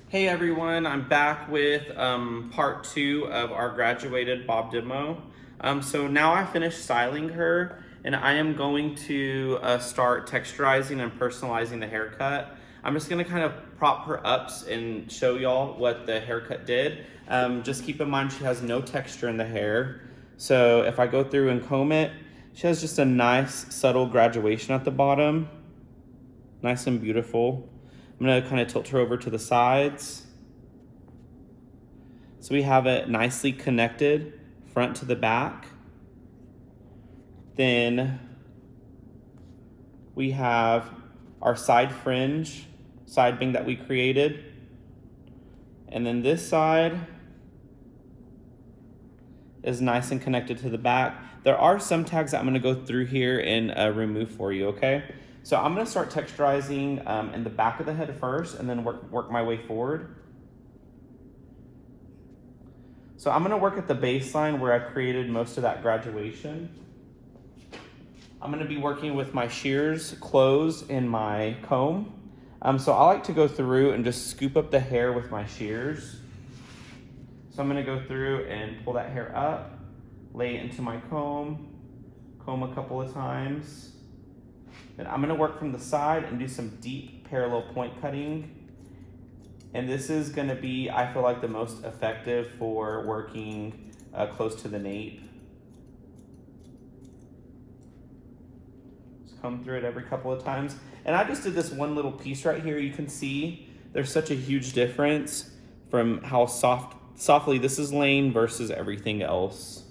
Hey everyone, I'm back with part two of our graduated Bob demo. So now I finished styling her and I am going to start texturizing and personalizing the haircut. I'm just gonna kind of prop her up and show y'all what the haircut did. Just keep in mind she has no texture in the hair. So if I go through and comb it, she has just a nice subtle graduation at the bottom. Nice and beautiful. I'm gonna kind of tilt her over to the sides. So we have it nicely connected front to the back. Then we have our side fringe, side bang that we created. And then this side is nice and connected to the back. There are some tags that I'm gonna go through here and remove for you, okay? So I'm gonna start texturizing in the back of the head first and then work my way forward. So I'm gonna work at the baseline where I created most of that graduation. I'm gonna be working with my shears closed and my comb. So I like to go through and just scoop up the hair with my shears. So I'm gonna go through and pull that hair up, lay it into my comb a couple of times. Then I'm gonna work from the side and do some deep parallel point cutting. And this is gonna be, I feel like, the most effective for working close to the nape. Just come through it every couple of times. And I just did this one little piece right here. You can see there's such a huge difference from how softly this is laying versus everything else.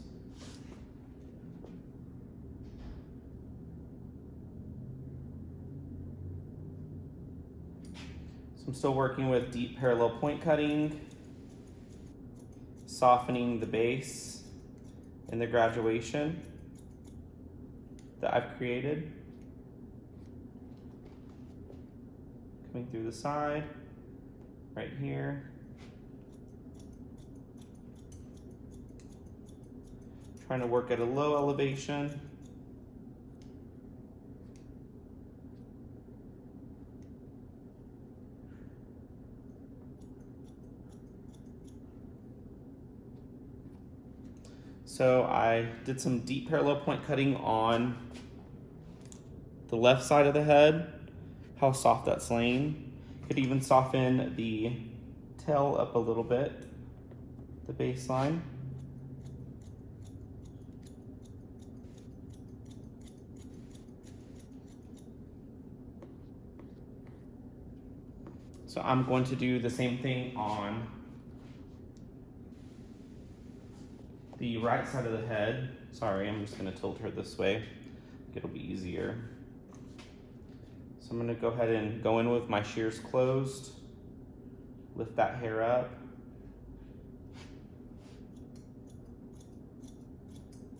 I'm still working with deep parallel point cutting, softening the base and the graduation that I've created. Coming through the side, right here. Trying to work at a low elevation. So I did some deep parallel point cutting on the left side of the head, how soft that's laying. Could even soften the tail up a little bit, the baseline. So I'm going to do the same thing on the right side of the head. Sorry, I'm just gonna tilt her this way. It'll be easier. So I'm gonna go ahead and go in with my shears closed, lift that hair up.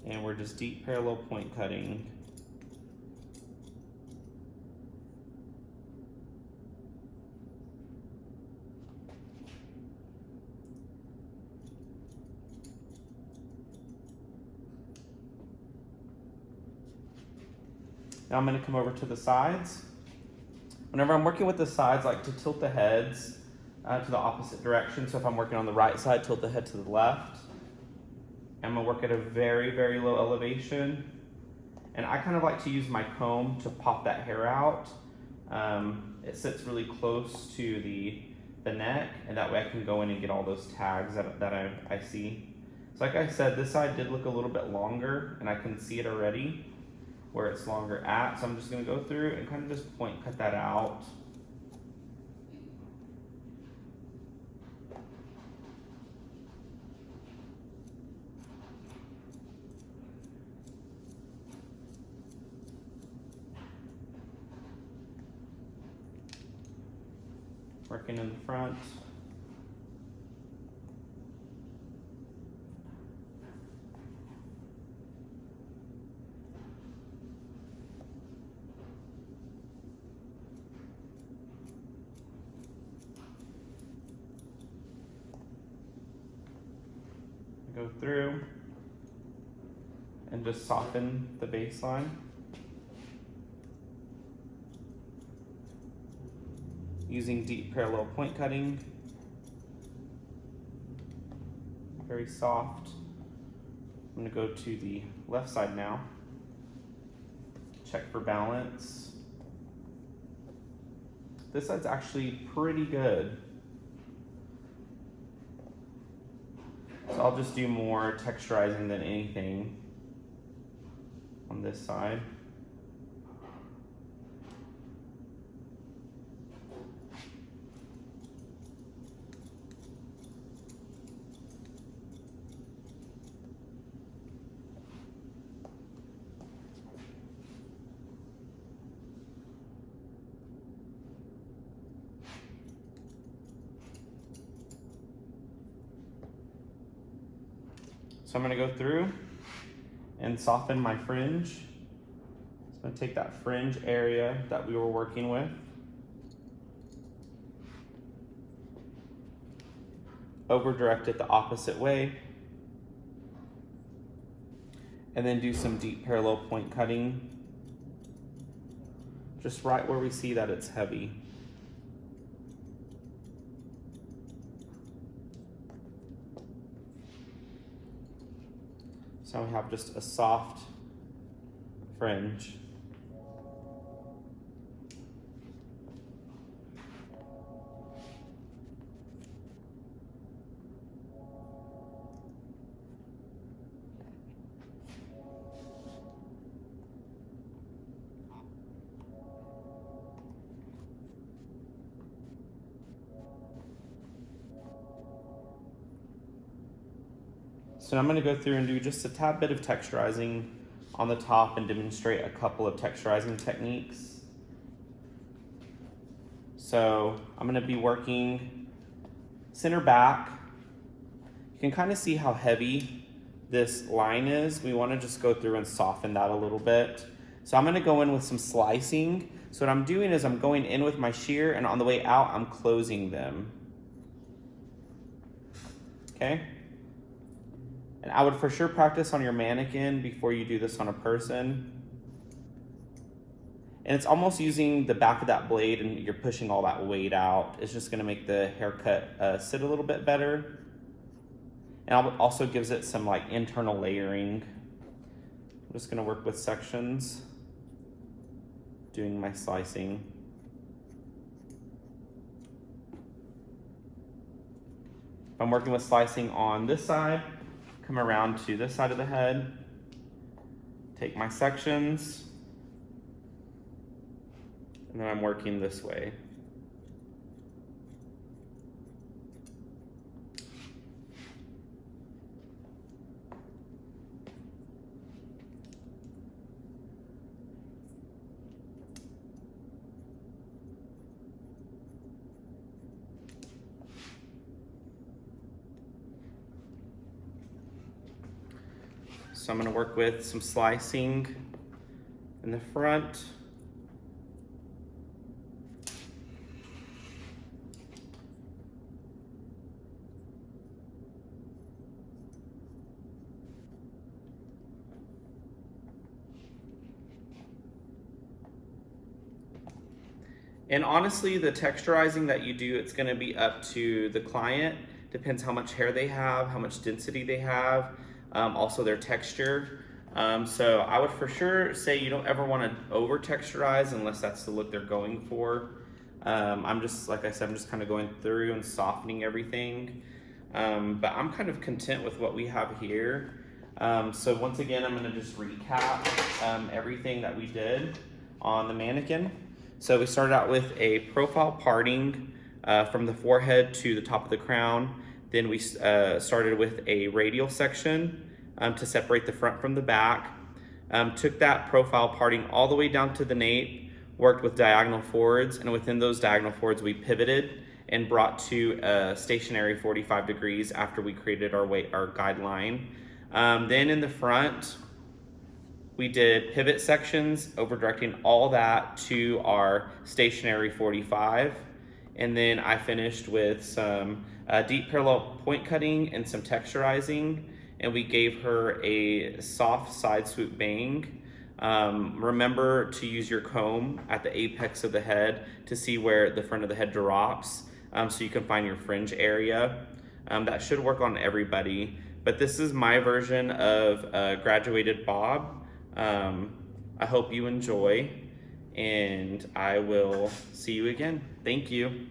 And we're just deep parallel point cutting. Now I'm gonna come over to the sides. Whenever I'm working with the sides, I like to tilt the heads to the opposite direction. So if I'm working on the right side, tilt the head to the left. I'm gonna work at a very, very low elevation. And I kind of like to use my comb to pop that hair out. It sits really close to the neck, and that way I can go in and get all those tags that I see. So like I said, this side did look a little bit longer, and I can see it already where it's longer at. So I'm just gonna go through and kind of just point cut that out. Working in the front. Go through and just soften the baseline. Using deep parallel point cutting. very soft. I'm gonna go to the left side now. Check for balance. This side's actually pretty good. So I'll just do more texturizing than anything on this side. So I'm gonna go through and soften my fringe. So I'm gonna take that fringe area that we were working with, over direct it the opposite way, and then do some deep parallel point cutting, just right where we see that it's heavy. So we have just a soft fringe. So I'm going to go through and do just a tad bit of texturizing on the top and demonstrate a couple of texturizing techniques. So I'm going to be working center back. You can kind of see how heavy this line is. We want to just go through and soften that a little bit. So I'm going to go in with some slicing. So what I'm doing is I'm going in with my shear, and on the way out, I'm closing them. Okay? And I would for sure practice on your mannequin before you do this on a person. And it's almost using the back of that blade and you're pushing all that weight out. It's just gonna make the haircut sit a little bit better. And it also gives it some like internal layering. I'm just gonna work with sections, doing my slicing. If I'm working with slicing on this side, come around to this side of the head, take my sections, and then I'm working this way. So I'm going to work with some slicing in the front. And honestly, the texturizing that you do, it's going to be up to the client. Depends how much hair they have, how much density they have. Also their texture. So I would for sure say you don't ever want to over texturize unless that's the look they're going for. I'm just, like I said, I'm just kind of going through and softening everything. But I'm kind of content with what we have here. So once again, I'm going to just recap everything that we did on the mannequin. So we started out with a profile parting from the forehead to the top of the crown. Then we started with a radial section to separate the front from the back. Took that profile parting all the way down to the nape, worked with diagonal forwards, and within those diagonal forwards we pivoted and brought to a stationary 45 degrees after we created our guideline. Then in the front, we did pivot sections, over directing all that to our stationary 45. And then I finished with some deep parallel point cutting and some texturizing, and we gave her a soft side swoop bang. Remember to use your comb at the apex of the head to see where the front of the head drops, so you can find your fringe area. That should work on everybody. But this is my version of graduated bob. I hope you enjoy, and I will see you again. Thank you.